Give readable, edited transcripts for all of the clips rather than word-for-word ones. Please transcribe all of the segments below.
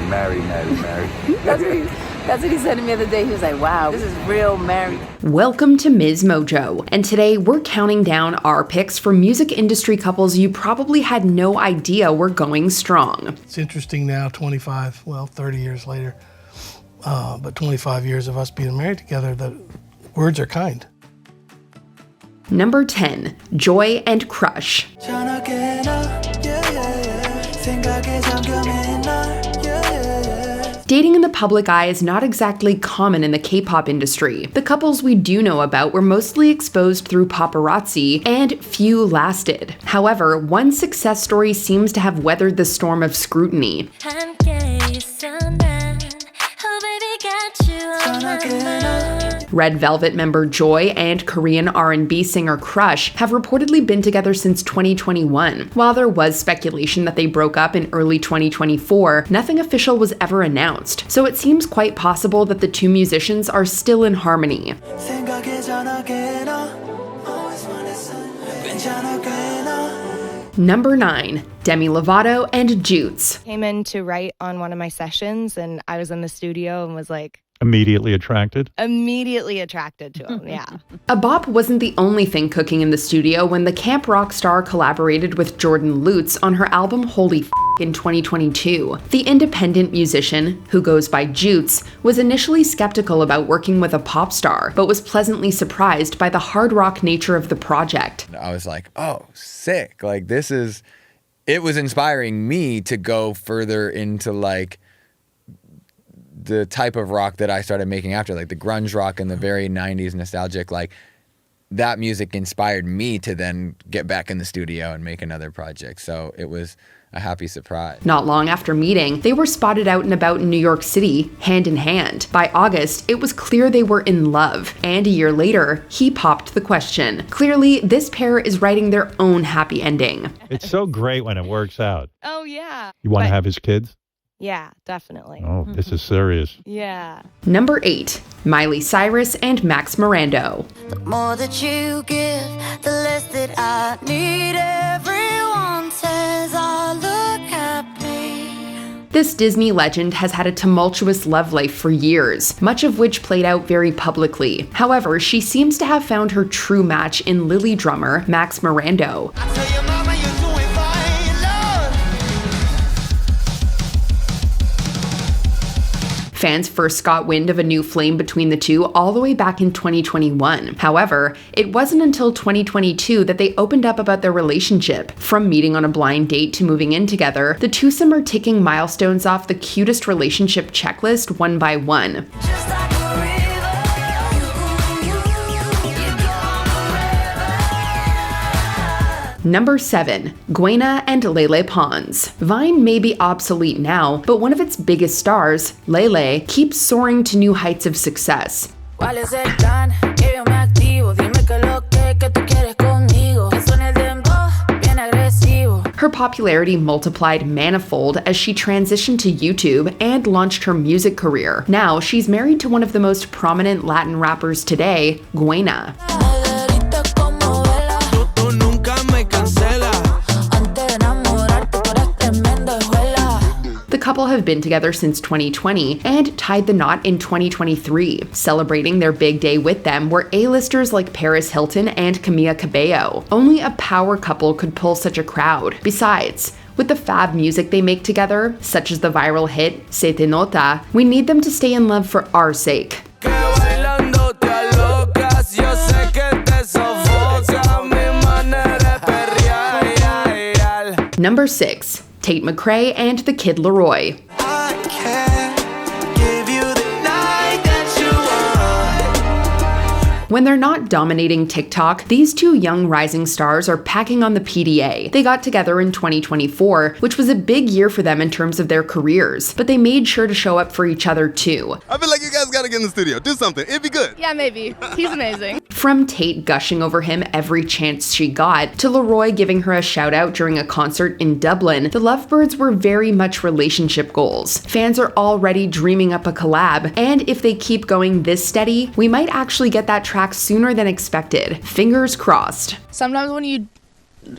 married. That's what he said to me the other day. He was like, wow, this is real married. Welcome to MsMojo, and today we're counting down our picks for music industry couples you probably had no idea were going strong. It's interesting now, 30 years later, but 25 years of us being married together, that words are kind. Number 10, Joy and Crush. Dating in the public eye is not exactly common in the K-pop industry. The couples we do know about were mostly exposed through paparazzi, and few lasted. However, one success story seems to have weathered the storm of scrutiny. Red Velvet member Joy and Korean R&B singer Crush have reportedly been together since 2021. While there was speculation that they broke up in early 2024, nothing official was ever announced, so it seems quite possible that the two musicians are still in harmony. Number 9, Demi Lovato and Jutes. Came in to write on one of my sessions, and I was in the studio and was like, Immediately attracted to him, yeah. A bop wasn't the only thing cooking in the studio when the camp rock star collaborated with Jordan Lutz on her album Holy F*** in 2022. The independent musician, who goes by Jutes, was initially skeptical about working with a pop star, but was pleasantly surprised by the hard rock nature of the project. I was like, oh, sick. Like, it was inspiring me to go further into like the type of rock that I started making after, like the grunge rock and the very 90s nostalgic, like that music inspired me to then get back in the studio and make another project. So it was a happy surprise. Not long after meeting, they were spotted out and about in New York City, hand in hand. By August, it was clear they were in love, and a year later, he popped the question. Clearly, this pair is writing their own happy ending. It's so great when it works out. Oh, yeah. You want to have his kids? Yeah, definitely. Oh, this is serious. Yeah. Number 8, Miley Cyrus and Maxx Morando. The more that you give, the less that I need. Everyone says I look happy. This Disney legend has had a tumultuous love life for years, much of which played out very publicly. However, she seems to have found her true match in Lily drummer Maxx Morando. Fans first got wind of a new flame between the two all the way back in 2021. However, it wasn't until 2022 that they opened up about their relationship. From meeting on a blind date to moving in together, the twosome are ticking milestones off the cutest relationship checklist one by one. Number 7, Guaynaa and Lele Pons. Vine may be obsolete now, but one of its biggest stars, Lele, keeps soaring to new heights of success. Her popularity multiplied manifold as she transitioned to YouTube and launched her music career. Now, she's married to one of the most prominent Latin rappers today, Guaynaa. The couple have been together since 2020 and tied the knot in 2023. Celebrating their big day with them were A-listers like Paris Hilton and Camila Cabello. Only a power couple could pull such a crowd. Besides, with the fab music they make together, such as the viral hit Se Te Nota, we need them to stay in love for our sake. Number 6, Tate McCrae and the Kid Laroi. When they're not dominating TikTok, these two young rising stars are packing on the PDA. They got together in 2024, which was a big year for them in terms of their careers, but they made sure to show up for each other too. I feel like you guys gotta get in the studio, do something, it'd be good. Yeah, maybe. He's amazing. From Tate gushing over him every chance she got, to Laroi giving her a shout out during a concert in Dublin, the lovebirds were very much relationship goals. Fans are already dreaming up a collab, and if they keep going this steady, we might actually get that track sooner than expected. Fingers crossed. Sometimes when you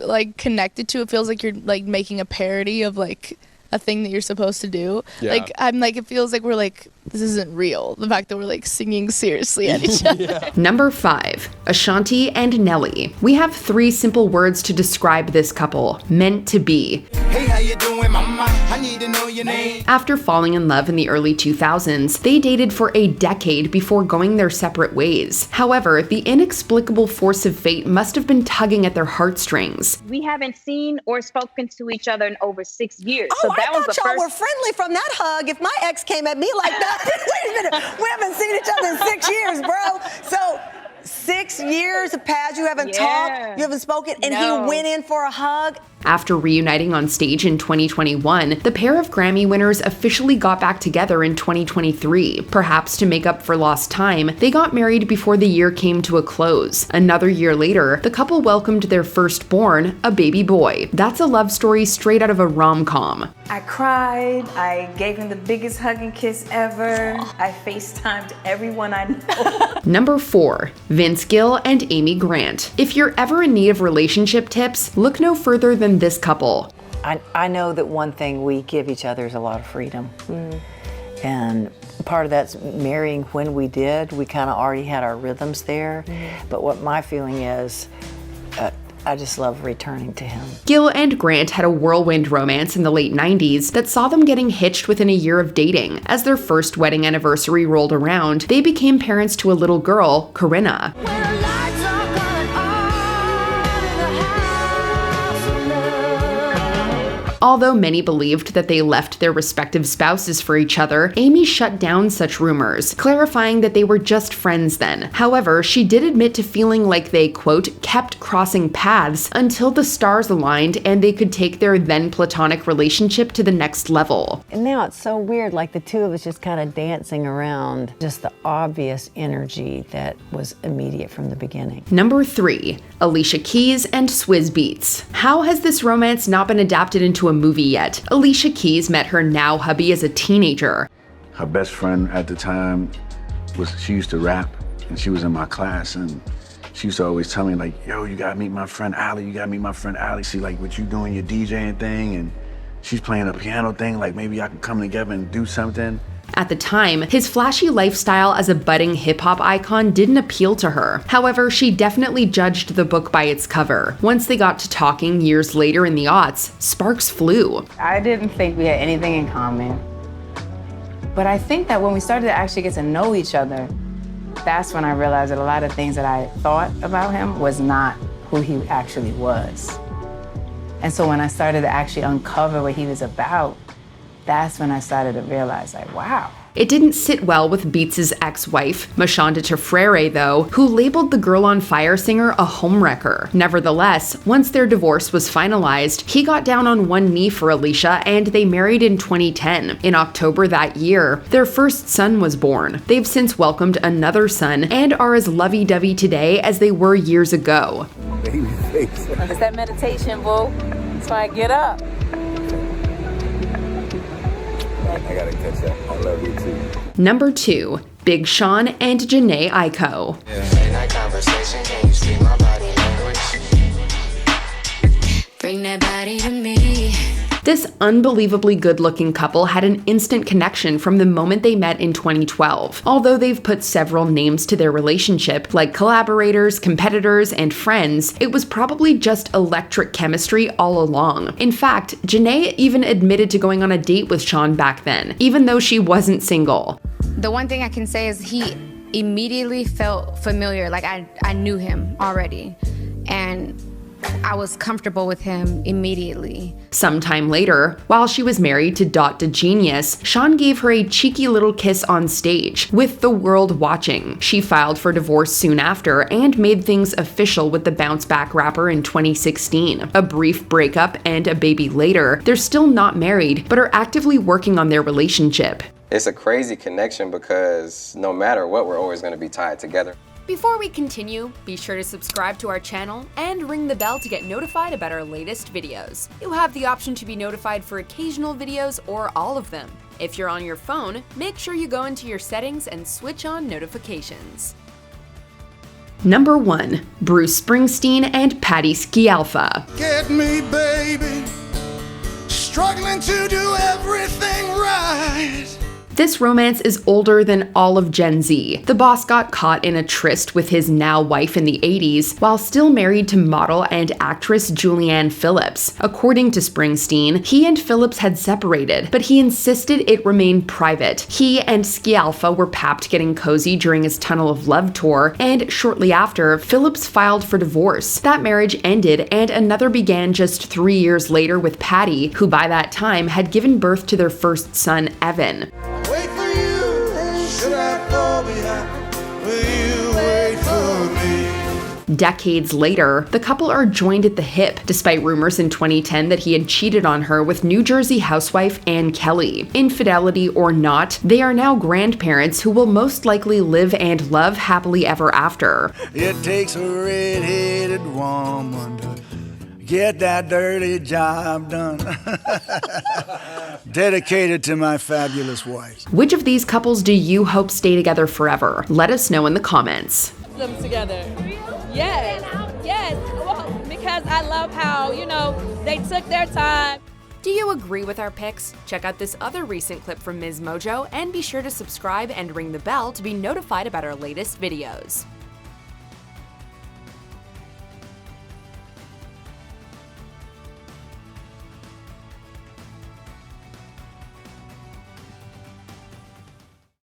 like connect it to, it feels like you're like making a parody of like a thing that you're supposed to do. Yeah. Like, I'm like, it feels like we're like, this isn't real. The fact that we're like singing seriously at each other. Number 5, Ashanti and Nelly. We have 3 simple words to describe this couple: meant to be. Hey, how you doing, mama? I need to know your name. After falling in love in the early 2000s, they dated for a decade before going their separate ways. However, the inexplicable force of fate must have been tugging at their heartstrings. We haven't seen or spoken to each other in over 6 years. Oh, so that I thought y'all were friendly from that hug. If my ex came at me like that, wait a minute, we haven't seen each other in 6 years, bro. So 6 years have passed, you haven't talked, you haven't spoken, and he went in for a hug. After reuniting on stage in 2021, the pair of Grammy winners officially got back together in 2023. Perhaps to make up for lost time, they got married before the year came to a close. Another year later, the couple welcomed their firstborn, a baby boy. That's a love story straight out of a rom-com. I cried. I gave him the biggest hug and kiss ever. I FaceTimed everyone I know. Number 4, Vince Gill and Amy Grant. If you're ever in need of relationship tips, look no further than this couple. I know that one thing we give each other is a lot of freedom. And part of that's marrying when we did. We kind of already had our rhythms there. But what my feeling is, I just love returning to him. Gill and Grant had a whirlwind romance in the late 90s that saw them getting hitched within a year of dating. As their first wedding anniversary rolled around, they became parents to a little girl, Corinna. Although many believed that they left their respective spouses for each other, Amy shut down such rumors, clarifying that they were just friends then. However, she did admit to feeling like they, quote, kept crossing paths until the stars aligned and they could take their then platonic relationship to the next level. And now it's so weird, like the two of us just kind of dancing around, just the obvious energy that was immediate from the beginning. Number 3, Alicia Keys and Swizz Beatz. How has this romance not been adapted into a movie yet? Alicia Keys met her now hubby as a teenager. Her best friend at the time she used to rap, and she was in my class, and she used to always tell me like, yo, you gotta meet my friend Ali, you gotta meet my friend Ali. See like what you doing, your DJing thing, and she's playing a piano thing, like maybe I can come together and do something. At the time, his flashy lifestyle as a budding hip-hop icon didn't appeal to her. However, she definitely judged the book by its cover. Once they got to talking years later in the aughts, sparks flew. I didn't think we had anything in common. But I think that when we started to actually get to know each other, that's when I realized that a lot of things that I thought about him was not who he actually was. And so when I started to actually uncover what he was about, that's when I started to realize, like, wow. It didn't sit well with Beatz' ex-wife, Mashonda Tafrere, though, who labeled the Girl on Fire singer a homewrecker. Nevertheless, once their divorce was finalized, he got down on one knee for Alicia and they married in 2010. In October that year, their first son was born. They've since welcomed another son and are as lovey-dovey today as they were years ago. It's that meditation, boo. That's why I get up. I gotta catch that. I love you too. Number 2, Big Sean and Jhené Aiko. Bring that body to me. This unbelievably good-looking couple had an instant connection from the moment they met in 2012. Although they've put several names to their relationship, like collaborators, competitors, and friends, it was probably just electric chemistry all along. In fact, Jhené even admitted to going on a date with Sean back then, even though she wasn't single. The one thing I can say is he immediately felt familiar, like I knew him already, and I was comfortable with him immediately. Sometime later, while she was married to Dot DeGenius, Sean gave her a cheeky little kiss on stage, with the world watching. She filed for divorce soon after and made things official with the bounce back rapper in 2016. A brief breakup and a baby later, they're still not married, but are actively working on their relationship. It's a crazy connection because no matter what, we're always going to be tied together. Before we continue, be sure to subscribe to our channel and ring the bell to get notified about our latest videos. You have the option to be notified for occasional videos or all of them. If you're on your phone, make sure you go into your settings and switch on notifications. Number 1, Bruce Springsteen and Patti Scialfa. Get me, baby. struggling to do everything right. This romance is older than all of Gen Z. The boss got caught in a tryst with his now wife in the 80s, while still married to model and actress Julianne Phillips. According to Springsteen, he and Phillips had separated, but he insisted it remain private. He and Scialfa were papped getting cozy during his Tunnel of Love tour, and shortly after, Phillips filed for divorce. That marriage ended, and another began just 3 years later with Patti, who by that time had given birth to their first son, Evan. Wait for you, should I fall behind? Will you wait for me? Decades later, the couple are joined at the hip, despite rumors in 2010 that he had cheated on her with New Jersey housewife Ann Kelly. Infidelity or not, they are now grandparents who will most likely live and love happily ever after. It takes a red-headed woman to get that dirty job done. Dedicated to my fabulous wife. Which of these couples do you hope stay together forever? Let us know in the comments. Them together. Yes, yes. Well, because I love how, they took their time. Do you agree with our picks? Check out this other recent clip from MsMojo and be sure to subscribe and ring the bell to be notified about our latest videos.